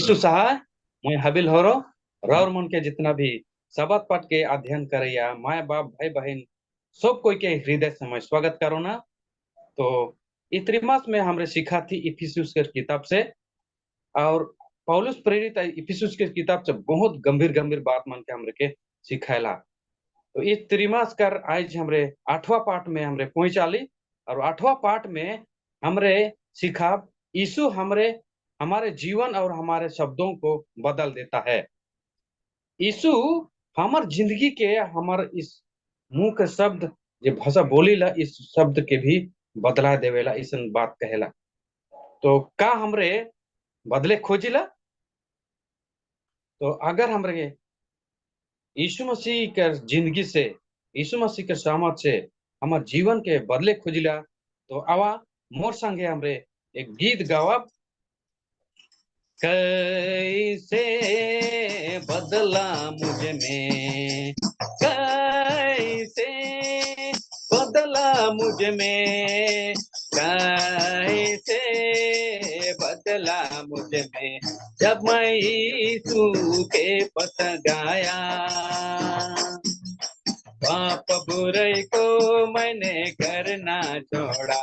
यीशु सहाय मैं हबिल होरो रौर मन के जितना भी शब्द पाठ के अध्ययन करैया माय बाप भाई बहन सब कोई के हृदय से मैं स्वागत करो ना। तो इस त्रिमास में हमरे सीखा थी इफिसुस के किताब से, और पौलुस प्रेरित इफिसुस के किताब से बहुत गंभीर गंभीर बात मन के हमरे के सिखाएला। तो इस त्रिमास कर आज हमरे 8वां पाठ में हमरे पहुंचाली, और 8वां पाठ में हमरे सीखा यीशु हमरे हमारे जीवन और हमारे शब्दों को बदल देता है। यीशु हमार जिंदगी के हमार इस मुंह के शब्द जे भाषा बोलीला इस शब्द के भी बदला देवेला, इसन बात कहेला। तो का हमरे बदले खोजिला, तो अगर हमरे यीशु मसीह के जिंदगी से, यीशु मसीह के सामर्थ से हमार जीवन के बदले खोजिला, तो आवा मोर संगे हमरे एक गीत गावब। कैसे बदला मुझ में, कैसे बदला मुझ में, कैसे बदला मुझ में, जब मैं यीशु के पास गया। पाप बुराई को मैंने करना छोड़ा,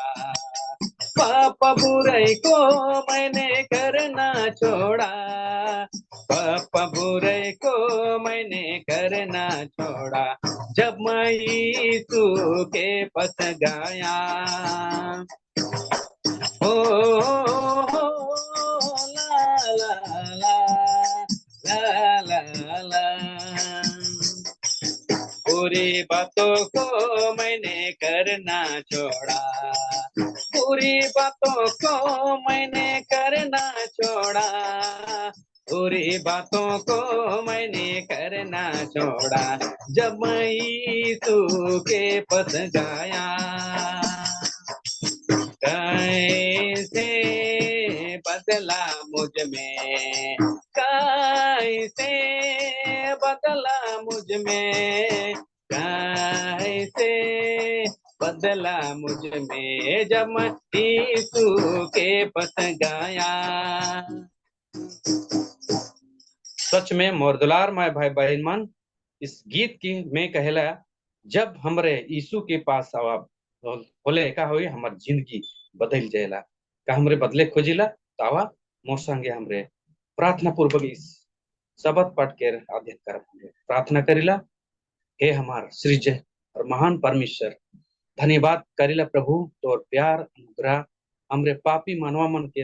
पाप बुराई को मैंने करना छोड़ा, पाप बुराई को मैंने करना छोड़ा, जब मैं यीशु के पास गया। ओ ला ला ला ला ला ला, बुरी बातों को मैंने करना छोड़ा, बुरी बातों को मैंने करना छोड़ा, बुरी बातों को मैंने करना छोड़ा, जब मैं यीशु के पास गया। कैसे बदला मुझ में, कैसे बदला मुझ में, कैसे बदला मुझ में, जब मैं यीशु के पास गया। सच में मोरदुलार माय भाई बहन मन, इस गीत की में कहला जब हमरे यीशु के पास आवा बोले का होई हमार जिंदगी बदल जाएला। का हमरे बदले खोजिला, तो आवा मोर संगे हमरे प्रार्थना पूर्वक इस शब्द पाठ के अध्ययन कर प्रार्थना करिला। हे हमार सृजय और महान परमेश्वर, धन्यवाद करिला प्रभु तोर प्यार अनुग्रह हमरे पापी मानवा मन के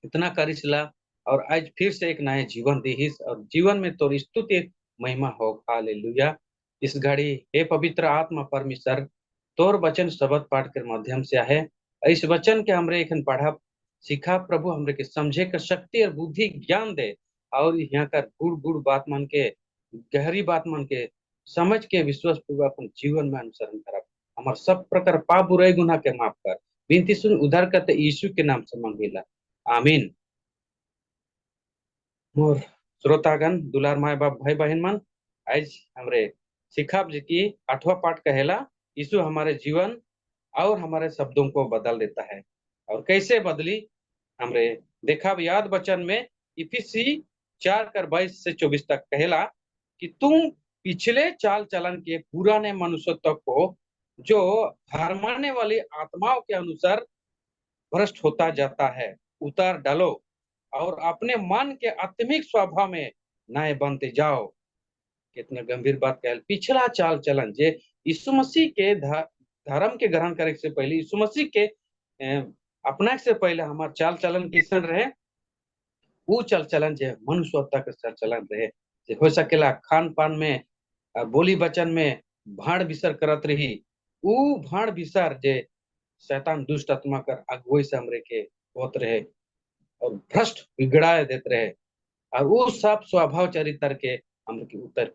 इतना करिसला, और आज फिर से एक नया जीवन देहिस, और जीवन में तोर स्तुति महिमा हो। हालेलुया। इस घड़ी हे पवित्र आत्मा परमेश्वर तोर वचन शब्द पाठ के माध्यम से आहे, इस वचन के हमरे एखन पढ़ा सीखा प्रभु, हमरे के समझे के शक्ति और बुद्धि ज्ञान दे, और यहाँ कर गुड़ गुड़ बात मन के गहरी बात मन के समझ के विश्वास पूर्वक अपन जीवन में अनुसरण करब। हमार सब प्रकार पाप बुराई गुनाह के माफ कर, विनती सुन उद्धार करते यीशु के नाम से मांगेला, आमीन। मोर श्रोतागण दुलार माय बाप भाई बहन मन, आज हमरे सिखाब जी की 8वां पाठ कहेला यीशु हमारे जीवन और हमारे शब्दों को बदल देता है। और कैसे बदली हमरे देखा याद वचन में इफिसी 4:22 से 24 तक कहेला कि तुम पिछले चाल चलन के पुराने मनुष्यत्व को जो हरमाने वाली आत्माओं के अनुसार भ्रष्ट होता जाता है उतार डालो, और अपने मन के आत्मिक स्वभाव में नए बनते जाओ। कितने गंभीर बात कह, पिछला चाल चलन जे यीशु मसीह के धर्म के ग्रहण करे से पहले, यीशु मसीह के अपना से पहले हमार चाल चलन कैसन रहे, वो चाल चलन जे मनुष्यता के चाल चलन रहे, जे हो सकेला खान पान में बोली वचन में भाड़ बिसर करत रही, वो भाड़ बिसर जे शैतान दुष्ट आत्मा कर अगुवाई से हमरे के होत रहे और भ्रष्ट बिगड़ा देते रहे, और वो सब स्वभाव चरित्र के हम के उतर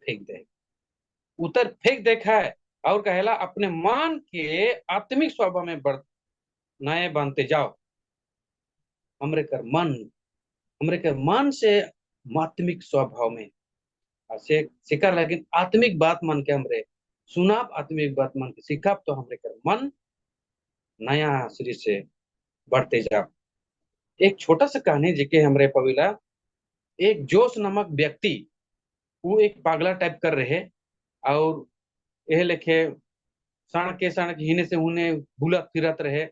फेंक देखा है, और कहेला अपने मन के आत्मिक स्वभाव में नए बनते जाओ। हमरे कर मन से आत्मिक स्वभाव में से सिखा, लेकिन आत्मिक बात मन के हमरे सुनाब, आत्मिक बात मन के सिखाब, तो हमरे कर मन नया शरीर से बढ़ते जाओ। एक छोटा सा कहानी जेके हमरे पविला एक जोश नामक व्यक्ति वो एक पागला टाइप कर रहे और यह लेखे सड़क हिने से उने बुलत फिरत रहे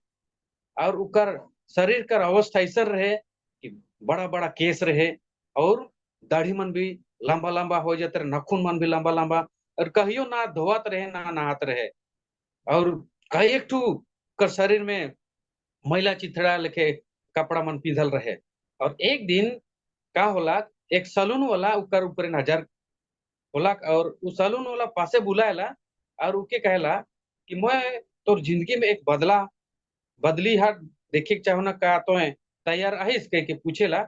और उकर शरीर का अवस्था ऐसा रहे कि बड़ा बड़ा केस रहे और दाढ़ी मन भी लंबा लंबा हो जाते रहे, नाखून मन भी लंबा लंबा और कहियो ना धोवत रहे ना नहात रहे और कई एक ठू कर शरीर में मैला चिथड़ा लेके कपड़ा मन पिंधल रहे। और एक दिन का होला, एक सलून वाला उकर ऊपर नजर होला और उ सलून वाला पासे बुलाएला और उके कहेला कि मैं तोर जिंदगी में एक बदली हर देखे के चाहो ना का तो है तैयार आहिस कह के पूछेला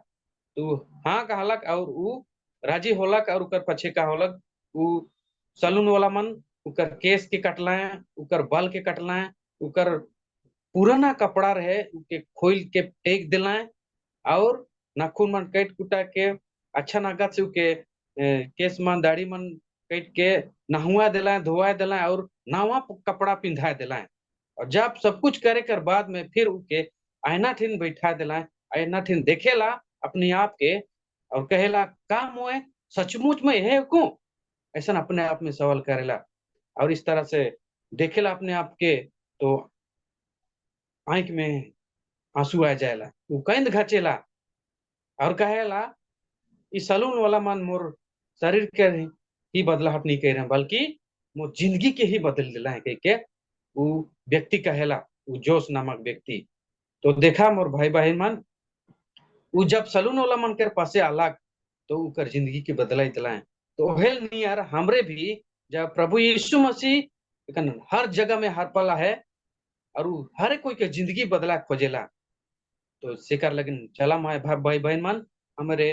तो हाँ कहलक और उ राजी होलक और उकर पछे का होलक उ सलून वाला मन उकर केस के कटलाए, उकर बाल के कटलाए, उकर पुराना कपड़ा रहे उके खोल के फेंक दिलाए और नाखून मन काट कुटा के अच्छा नागत से उके केस मन दाढ़ी मन काट के नहुआ दिलाए धोआ दिलाए और नवा कपड़ा पिंधा दिलाए और जब सब कुछ करे कर बाद में फिर उके आईना ठिन बैठा दिलाए, आईना ठिन देखेला अपने आप के और कहेला का मोए सचमुच में है को ऐसा अपने आप में सवाल करेला और इस तरह से देखेला अपने आप के तो आंख में आंसू आ जाएला, वो कैंद घचेला और कहेला इस सलून वाला मन मोर शरीर के ही बदलाहट नहीं कह रहे बल्कि मोर जिंदगी के ही बदल दिला है कह के वो व्यक्ति कहेला, वो जोश नामक व्यक्ति। तो देखा मोर भाई बहन मन वो जब सलून वाला मन के पासे आलाक तो उकर जिंदगी के बदलाई दिलाए तो हेल नहीं यार हमरे भी जब प्रभु यीशु मसीह हर जगह में हर पल है और वो हर कोई के जिंदगी बदला खोजेला तो शिकार लगिन चला माय भाई बहन मन हमारे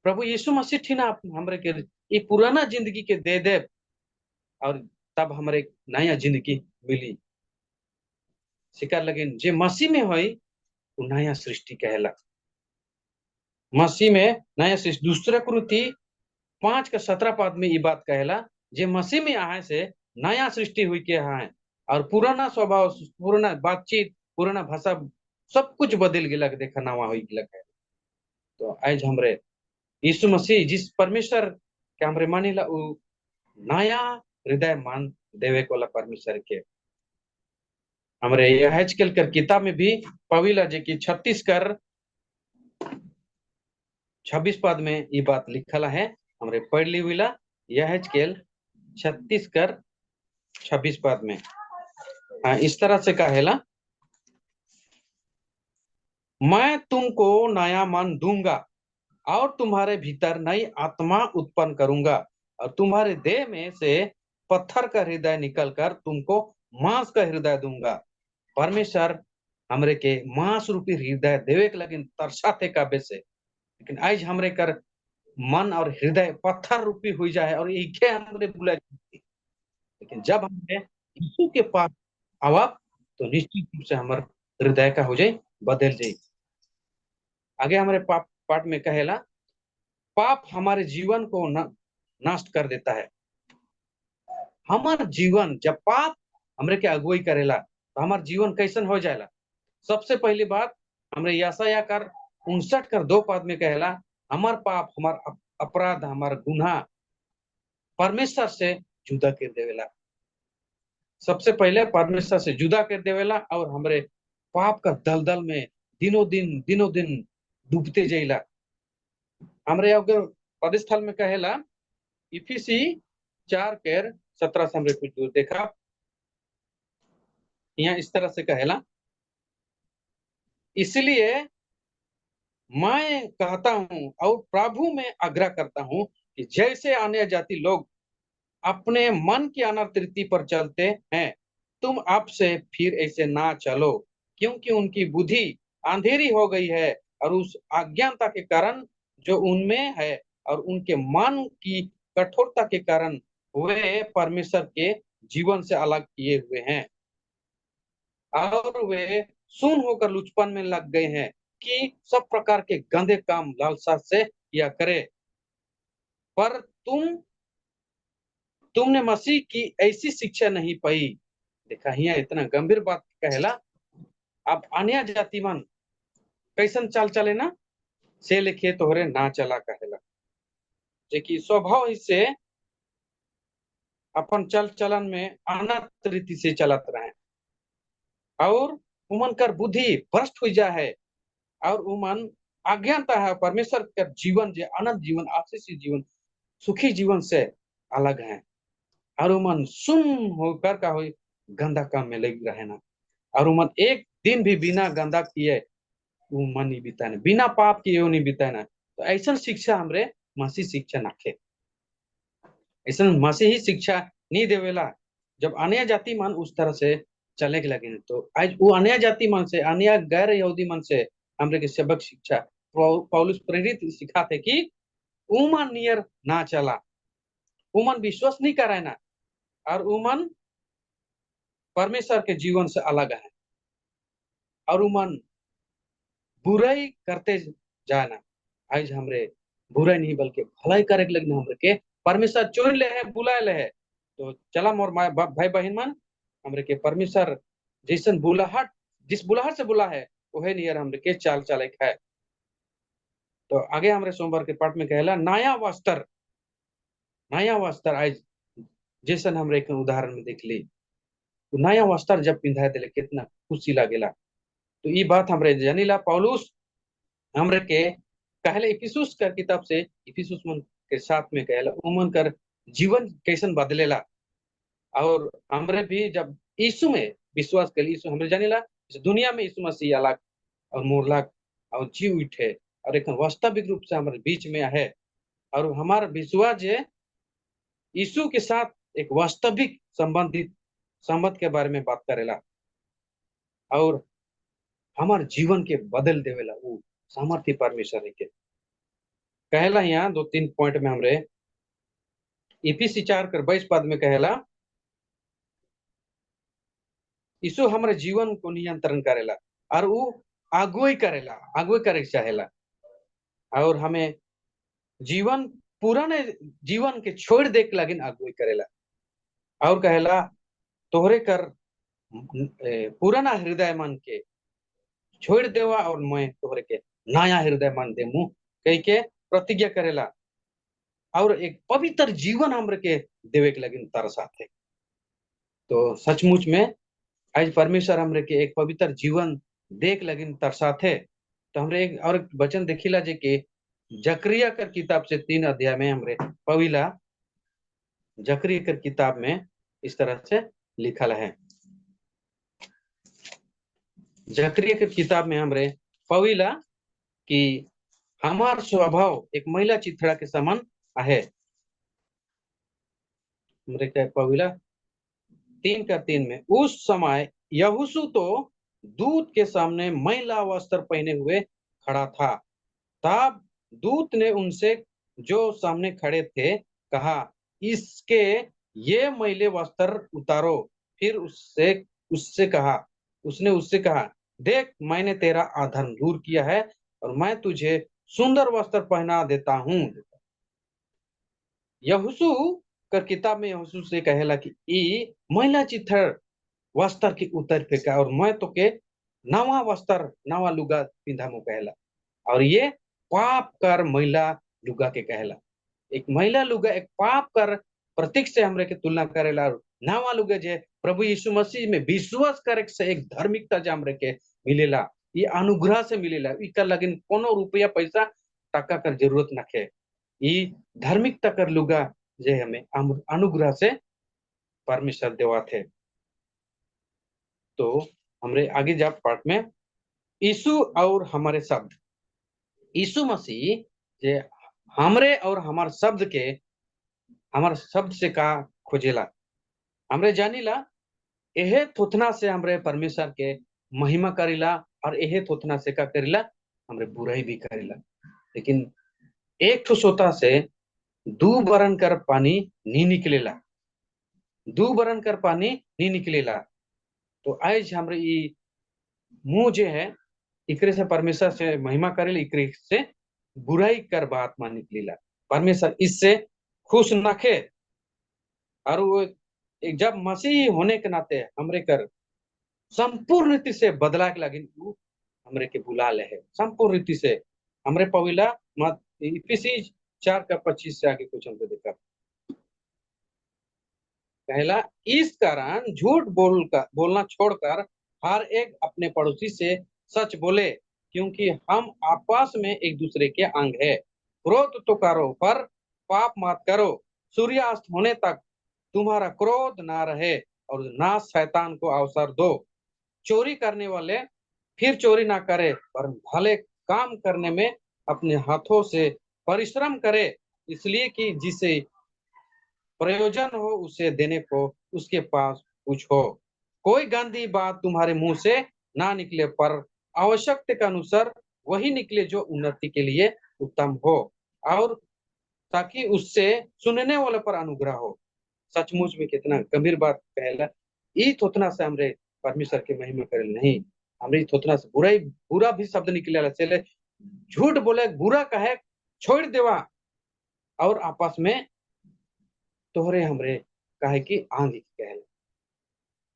प्रभु यीशु मसीह थी ना हमरे के ये पुराना जिंदगी के दे दे और तब हमारे नया जिंदगी मिली। शिकार लगिन जे मसीह में होई वो नया सृष्टि कहला, मसीह में नया सृष्टि। दूसरा कुरिन्थी 5:17 पद में ये बात कहला जे मसीह में आए से नया सृष्टि हुई के है और पुराना स्वभाव पुराना बातचीत पुराना भाषा सब कुछ बदल गया देखा नवा हुई गया है। तो आज हमरे यीशु मसीह जिस परमेश्वर के हमरे मानिला उ नया हृदय मान देवे को परमेश्वर के हमरे यह आजकल कर किताब में भी पविला जे की 26 पद में ये बात लिखला है हमरे पढ़ ली हुईला यह आजकल 26 पद में इस तरह से कहेला मैं तुमको नया मन दूंगा और तुम्हारे भीतर नई आत्मा उत्पन्न करूंगा और तुम्हारे देह में से पत्थर का हृदय निकलकर तुमको मांस का हृदय दूंगा। परमेश्वर हमरे के मांस रूपी हृदय देवे के लगिन तरसा थे काबे से, लेकिन आज हमरे कर मन और हृदय पत्थर रूपी हुई जाए और इके हमरे बुला, लेकिन जब हमने यीशु के पास आवा तो निश्चित रूप से हमारे हृदय का हो जाए बदल जाए। आगे हमारे पाठ में कहेला पाप हमारे जीवन को नष्ट कर देता है। हमारा जीवन जब पाप हमरे के अगुवाई करेला तो हमारा जीवन कैसन हो जाएला। सबसे पहली बात हमरे यशायाह कर 59:2 पद में कहेला हमार पाप हमार अपराध हमार गुनाह परमेश्वर से जुदा कर देवेला। सबसे पहले परमेश्वर से जुदा कर देवेला और हमरे पाप का दलदल में दिनों दिन डूबते जाइला। हमरे अगर पदस्थल में कहेला इफिसी 4:17 से हमरे कुछ दूर देखा यहाँ इस तरह से कहेला इसलिए मैं कहता हूं और प्रभु में आग्रह करता हूं कि जैसे अन्य जाति लोग अपने मन की अनर्थ पर चलते हैं तुम अब से फिर ऐसे ना चलो क्योंकि उनकी बुद्धि अंधेरी हो गई है और उस अज्ञानता के कारण जो उनमें है और उनके मन की कठोरता के कारण वे परमेश्वर के जीवन से अलग किए हुए हैं और वे सुन होकर लुचपन में लग गए हैं कि सब प्रकार के गंदे काम लालसा से किया करे। पर तुमने मसीह की ऐसी शिक्षा नहीं पाई। देखा यहाँ इतना गंभीर बात कहला अब अन्य जाति मन कैसन चाल चले ना से लिखे तोहरे ना चला कहेला जे कि स्वभाव ही से अपन चल चलन में अनत रीति से चलत रहे और उमन कर बुद्धि भ्रष्ट हो जा है और उमन अज्ञानता है परमेश्वर का जीवन जे अनंत जीवन आशीषित जीवन सुखी जीवन से अलग है और उमन सुन होकर का हो गंदा काम में लग रहे ना और उमन एक दिन भी बिना गंदा किए वो मन नहीं बिताना बिना पाप किए वो नहीं बिताना तो ऐसा शिक्षा हमरे मसीह शिक्षा नाखे ऐसा मसीही शिक्षा नहीं देवेला जब अन्य जाति मन उस तरह से चले लगे तो आज वो अन्य जाति मन से अन्य गैर यहूदी मन से हमरे के सबक शिक्षा पौलुस प्रेरित सिखाते कि उमन नियर ना चला उमन विश्वास नहीं करे ना और उमन परमेश्वर के जीवन से अलग है और उमन बुराई करते जाना आज हमरे बुराई नहीं बल्कि भलाई करे के लगना हमरे के परमेश्वर चुन ले है बुलाए ले है तो चला मोर भाई बहन मन हमरे के परमेश्वर जैसन बुलाहट जिस बुलाहट से बुला है वही नियर हमरे के चाल चले है तो आगे हमरे सोमवार के पाठ में कहला नया वस्त्र आज जैसन हमरे एक उदाहरण में देख ली तो नया वस्त्र जब पिंधाए दिले कितना खुशी लागेला तो ये बात हमरे जानीला पौलुस हमरे के कहले इफिसुस कर किताब से इफिसुस मन के साथ में कहला उमन कर जीवन कैसन बदलेला और हमरे भी जब यीशु में विश्वास कर यीशु हमरे जानीला इस दुनिया में यीशु मसीह अलग और मोरलक और जी उठे और एक वास्तविक रूप से हमारे बीच में है और हमारा विश्वास जे यीशु के साथ एक वास्तविक संबंध के बारे में बात करेला और हमारे जीवन के बदल देवेला वो सामर्थ्य परमेश्वर के कहला यहाँ 2-3 पॉइंट में हमरे इफिसी 4:22 पद में कहला यीशु हमारे जीवन को नियंत्रण करेला और वो अगुवाई करे चाहेला और हमें जीवन पुराने जीवन के छोड़ दे के लगिन अगुवाई करेला और कहला तोहरे कर पुराना हृदय मन के छोड़ देवा और मैं तोहरे के नया हृदय मन दे मुंह कह के प्रतिज्ञा करेला और एक पवित्र जीवन हमरे के देवे के लगिन तरसाथे तो सचमुच में आज परमेश्वर हमरे के एक पवित्र जीवन देख लगिन तरसाथे तो हमरे एक और वचन देखिला जे के जकरिया कर किताब से 3 अध्याय में हमरे पविला जकरिया कर किताब में इस तरह से लिखल है जकरिया कर किताब में हमरे पविला कि हमार स्वभाव एक महिला चिथड़ा के समान है हमरे के पविला 3:3 में उस समय यहोशू तो दूत के सामने महिला वस्त्र पहने हुए खड़ा था तब दूत ने उनसे जो सामने खड़े थे कहा इसके ये मैले वस्त्र उतारो फिर उसने उससे कहा देख मैंने तेरा अधर्म दूर किया है और मैं तुझे सुंदर वस्त्र पहना देता हूँ यहोशू कर किताब में यहोशू से कहेला कि ई महिला चिथड़ वस्त्र की उतर फेंका और मैं तो के नवा वस्त्र नवा लुगा पिंधा मु कहला और ये पाप कर महिला लुगा के कहला एक महिला लुगा एक पाप कर प्रतीक से हमरे के तुलना करेला नवा लुगा जे प्रभु यीशु मसीह में विश्वास करे से एक धार्मिकता जे हमरे के मिलेला ये अनुग्रह से मिलेला इका लगिन कोनो रुपया पैसा टका कर जरूरत नखे ये धार्मिकता कर लुगा जे हमें अनुग्रह से परमेश्वर देवा थे तो हमरे आगे जा पाठ में यीशु और हमारे शब्द यीशु मसीह जे हमरे और हमारे शब्द से का खोजेला हमरे जानीला एहे थोथना से हमरे परमेश्वर के महिमा करेला और एहे थोथना से का करेला हमरे बुराई भी करेला लेकिन एक ठो सोता से 2 बरन कर पानी नहीं निकलेला 2 बरन कर पानी नहीं निकलेला तो आज हमरे ये मुंह जे है इकरे से परमेश्वर से महिमा करेला इकरे से बुराई कर बात मान निकलेला परमेश्वर इससे खुश नखे और वो एक जब मसीह होने के नाते हमरे कर संपूर्ण रीति से बदला के लगी हमरे के बुला ले है संपूर्ण रीति से हमरे पविला मत इफिसी 4 का 25 से आगे कुछ हमको देखा। पहला, इस कारण झूठ बोलना छोड़कर हर एक अपने पड़ोसी से सच बोले, क्योंकि हम आपस में एक दूसरे के अंग है। क्रोध तो करो पर पाप मत करो। सूर्यास्त होने तक तुम्हारा क्रोध ना रहे और ना शैतान को अवसर दो। चोरी करने वाले फिर चोरी ना करे, पर भले काम करने में अपने हाथों से परिश्रम करे, इसलिए कि जिसे प्रयोजन हो उसे देने को उसके पास कुछ हो। कोई गंदी बात तुम्हारे मुंह से ना निकले, पर आवश्यकता के अनुसार वही निकले जो उन्नति के लिए उत्तम हो, और ताकि उससे सुनने वाले पर अनुग्रह हो। सचमुच में कितना गंभीर बात कहला। ई थोतना से हमरे परमेश्वर के महिमा करे नहीं, हमरे थोतना से बुरा भी शब्द निकले चले, झूठ बोले बुरा कहे छोड़ देवा, और आपस में तोहरे हमरे कहे कि आंधी कहला,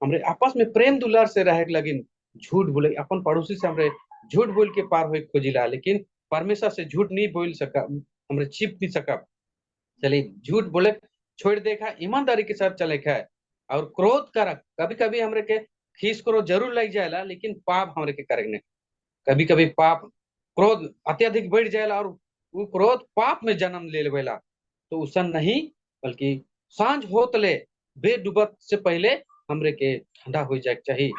हमरे आपस में प्रेम दुलार से रहे, लेकिन झूठ बोले अपन पड़ोसी से हमरे झूठ बोल के पार हो खोजिला, लेकिन परमेश्वर से झूठ नहीं बोल सका, हमरे छिप नहीं सका। चलिए झूठ बोले छोड़ देखा, ईमानदारी के साथ चले है। और क्रोध कर कभी कभी हमरे के खीस करो जरूर लग जाएला, लेकिन पाप हमरे के करेंगे। कभी कभी पाप क्रोध अत्यधिक बढ़ जाएला और वो क्रोध पाप में जन्म ले लेवेला, तो उसन नहीं, बल्कि सांझ होत ले बेडूबत से पहले हमरे के ठंडा हो जाए चाहिए।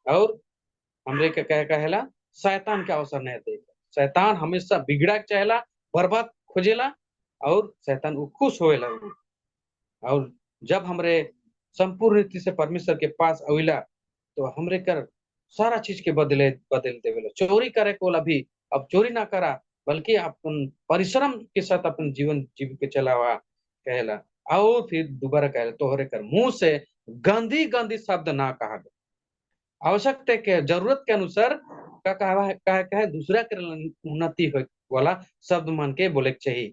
और हमरे के कह कहेला शैतान के अवसर नहीं देगा। शैतान हमेशा बिगड़ा के चाहेला, बर्बाद खोजेला, और शैतान वो खुश होएला। और जब हमरे संपूर्ण रीति से परमेश्वर के पास आविला, तो हमरे कर सारा चीज के बदल देवेला। चोरी करे कोला भी अब चोरी ना करा, बल्कि अपन परिश्रम के साथ अपन जीवन जीव के चलावा कहेला। और फिर दोबारा कहेला तोहरे कर मुंह से गंदी गंदी शब्द ना कहा। आवश्यकता के जरूरत के अनुसार का कहा दूसरा के उन्नति हो वाला शब्द मन के बोले के चाहिए।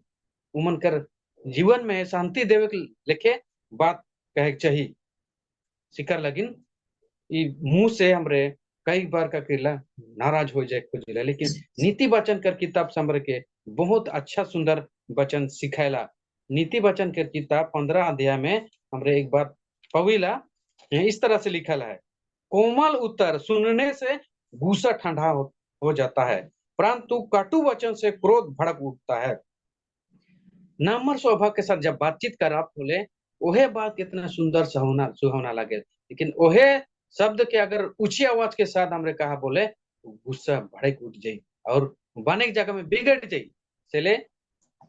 उमन कर जीवन में शांति देवे के लेके बात कहे के चाहिए। सिकर लगिन ई मुंह से हमरे कई बार का किला नाराज हो जाए खोजिला, लेकिन नीति वचन कर किताब से हमरे के बहुत अच्छा सुंदर वचन सिखाएला। नीति वचन के किताब 15 अध्याय में हमरे एक बार पविला इस तरह से लिखल है, कोमल उत्तर सुनने से गुस्सा ठंडा हो जाता है, परंतु कटु वचन से क्रोध भड़क उठता है। नम्र स्वभाव के साथ जब बातचीत कर आप बोले, ओहे बात कितना सुंदर सुहावना सुहावना लगे, लेकिन ओहे शब्द के अगर ऊंची आवाज के साथ हमरे कहा बोले, गुस्सा भड़क उठ जाई और बने की जगह में बिगड़ जाई। चले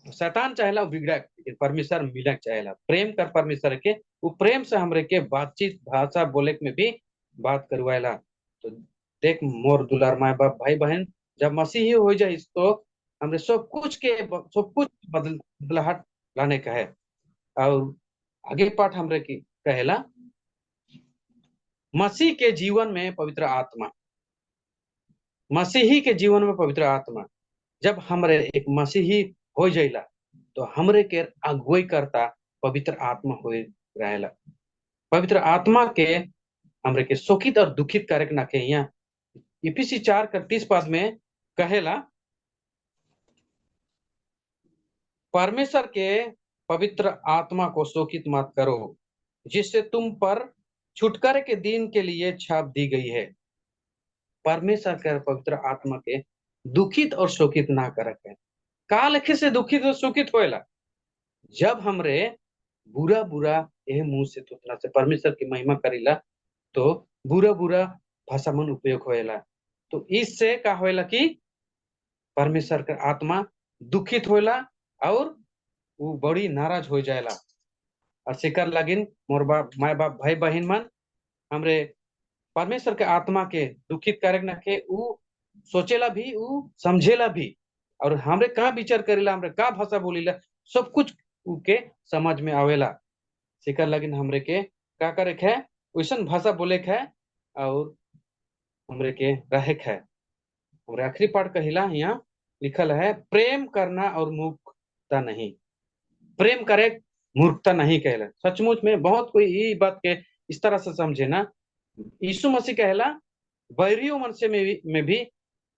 शैतान चाहेला बिगड़ा, लेकिन परमेश्वर मिलक चाहेला प्रेम कर परमेश्वर के, वो प्रेम से हमरे के बातचीत भाषा बोले में भी बात करवाएला। तो देख मोर दुलार माए बाप भाई बहन, जब मसीही हो जाए तो हमरे सब कुछ बदलाहट लाने का है। और आगे पाठ हमरे की कहेला, मसीह के जीवन में पवित्र आत्मा, मसीही के जीवन में पवित्र आत्मा, जब हमरे एक मसीही हो जाइला, तो हमरे के अगुवाई करता पवित्र आत्मा हो रहेला। पवित्र आत्मा के हमरे के शोकित और दुखित करे ना के यहाँ इफिसी 4:30 में कहेला, परमेश्वर के पवित्र आत्मा को शोकित मत करो, जिससे तुम पर छुटकारे के दिन के लिए छाप दी गई है। परमेश्वर के पवित्र आत्मा के दुखित और शोकित ना करके का लिखे से दुखित और शोकित होएला, जब हमरे बुरा बुरा यह मुंह से थोतना से परमेश्वर की महिमा करीला, तो बुरा बुरा भाषा मन उपयोग होएला। तो इससे का होएला कि परमेश्वर का आत्मा दुखित होएला और वो बड़ी नाराज हो जाएला। और सिकर लगिन मोर बाप माय बाप भाई बहन मन, हमरे परमेश्वर के आत्मा के दुखित करे न के ऊ सोचेला भी, ऊ समझेला भी, और हमरे का विचार करेला, हमरे का भाषा बोलीला, सब कुछ के समझ में आवेला। सिकर लगिन हमरे के का करे है, वैसन भाषा बोले है, और हमरे के रहे है। हमरे आखिरी पाठ कहिला यहाँ लिखल है, प्रेम करना और मूर्खता नहीं। प्रेम करे मूर्खता नहीं कहला। सचमुच में बहुत कोई ये बात के इस तरह से समझे ना, यीशु मसीह कहला बैरियों मन से में भी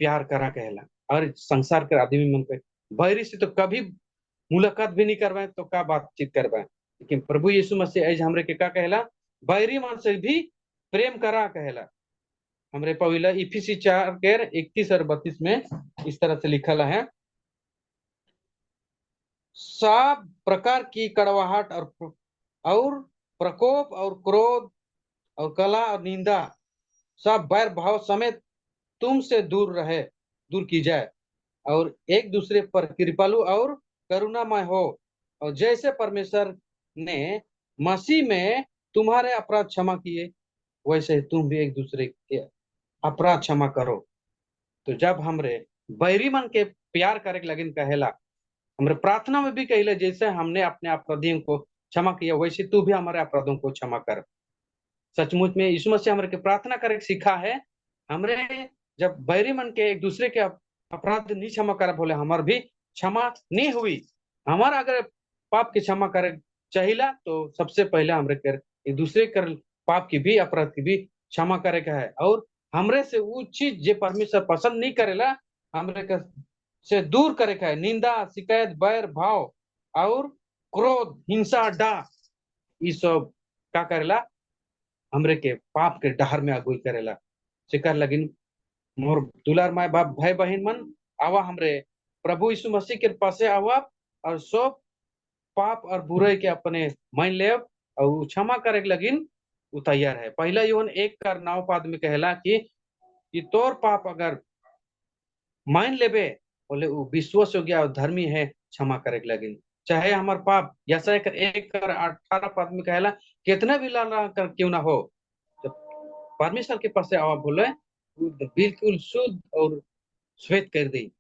प्यार करा कहला, और संसार के आदमी मन पे बैरी से तो कभी मुलाकात भी नहीं करवाए तो का बातचीत करवाए। लेकिन प्रभु यीशु मसीह आज हमरे के का कहला, बैरी मन से भी प्रेम करा कहला। हमरे पविला इफिसी 4 के 31 और 32 में इस तरह से लिखल है, सब प्रकार की कड़वाहट और प्रकोप और क्रोध और कला और निंदा, सब बैर भाव समेत तुमसे दूर की जाए, और एक दूसरे पर कृपालु और करुणामय हो, और जैसे परमेश्वर ने मसीह में तुम्हारे अपराध क्षमा किए, वैसे तुम भी एक दूसरे के अपराध क्षमा करो। तो जब हमरे बैरी मन के प्यार करे लगिन कहेला, हमरे प्रार्थना में भी कहले, जैसे हमने अपने अपराधियों को क्षमा किया, वैसे तू भी हमारे अपराधों को क्षमा कर। सचमुच में यीशु मसीह हमरे के प्रार्थना करे सीखा है। हमरे जब बैरी मन के एक दूसरे के अपराध नहीं क्षमा कर बोले, हमार भी क्षमा नहीं हुई। हमारा अगर पाप की क्षमा करे चाहिला, तो सबसे पहले हमरे कर एक दूसरे कर पाप की भी, अपराध की भी क्षमा करे का है। और हमरे से वो चीज जो परमेश्वर पसंद नहीं करेला, हमरे के से दूर करे का है। निंदा, शिकायत, बैर भाव और क्रोध, हिंसा, डाह, ये सब का करेला, हमरे के पाप के डहर में अगुई करेला। सिकर लगिन मोर दुलार माय बाप भाई बहन मन, आवा हमरे प्रभु यीशु मसीह के पासे आवा, और सब पाप और बुराई के अपने मान ले, और क्षमा करे लगिन वो तैयार है। पहला यूहन 1:9 में कहला कि तोर पाप अगर मान लेबे, बोले वो विश्वास योग्य और धर्मी है क्षमा करे लगिन, चाहे हमार पाप। यशायाह 1:18 में कहला, कितना भी लाल कर क्यों ना हो, जब परमेश्वर के पास से आवा बोले, बिल्कुल शुद्ध और श्वेत कर दी।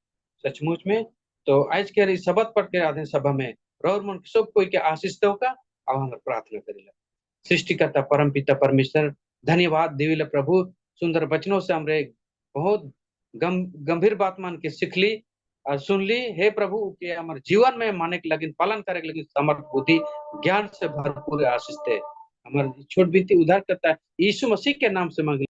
सचमुच में तो आज के शब्द पढ़ के आधे सभा में रौर मन सब कोई के आशीष दो का, अब हम प्रार्थना करेला। सृष्टिकर्ता परम पिता परमेश्वर, धन्यवाद देविला प्रभु, सुंदर वचनों से हमरे बहुत गंभीर बात मान के सीख ली और सुन ली। हे प्रभु के हमारे जीवन में माने के लगिन, पालन करे के लगिन समर्थ, बुद्धि, ज्ञान से भरपूर आशीष दे। हमारे छोट बिनती उद्धार करता है यीशु मसीह के नाम से मांग